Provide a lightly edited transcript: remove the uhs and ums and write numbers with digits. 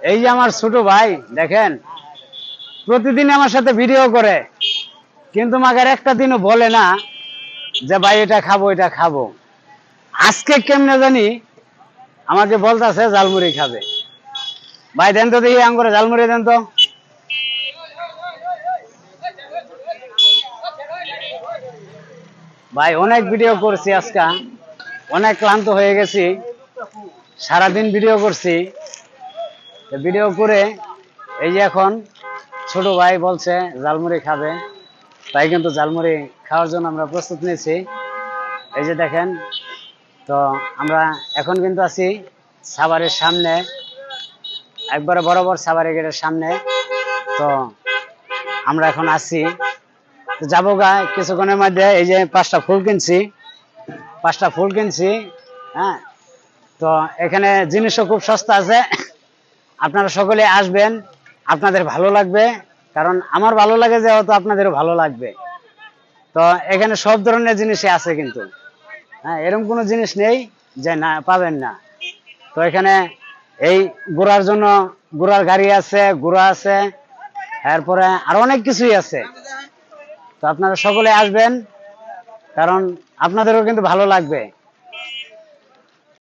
এই যে আমার ছোট ভাই দেখেন প্রতিদিন আমার সাথে ভিডিও করে, কিন্তু মাগার একটা দিনও বলে না যে ভাই এটা খাবো এটা খাবো। আজকে কেমনে জানি আমাকে বলতেছে ঝালমুড়ি খাবে। ভাই দেন তো দেখি আম করে ঝালমুড়ি দেন তো। ভাই অনেক ভিডিও করছি, আজকে অনেক ক্লান্ত হয়ে গেছি, সারাদিন ভিডিও করছি। ভিডিও করে এই যে এখন ছোট ভাই বলছে ঝালমুড়ি খাবে, তাই কিন্তু ঝালমুড়ি খাওয়ার জন্য আমরা প্রস্তুত নিয়েছি। এই যে দেখেন, তো আমরা এখন কিন্তু আছি সাভারের সামনে, একবারে বরাবর সাভারের গেটের সামনে। তো আমরা এখন আছি, তো যাবো গা কিছুক্ষণের মধ্যে। এই যে 5টা ফুল কিনছি, হ্যাঁ। তো এখানে জিনিসও খুব সস্তা আছে, আপনারা সকলে আসবেন, আপনাদের ভালো লাগবে, কারণ আমার ভালো লাগে যে হয়তো আপনাদেরও ভালো লাগবে। তো এখানে সব ধরনের জিনিসই আছে কিন্তু, হ্যাঁ, এরকম কোনো জিনিস নেই যে না পাবেন না। তো এখানে এই ঘোরার জন্য ঘোরার গাড়ি আছে, ঘোড়া আছে, এরপরে আরো অনেক কিছুই আছে। তো আপনারা সকলে আসবেন, কারণ আপনাদেরও কিন্তু ভালো লাগবে।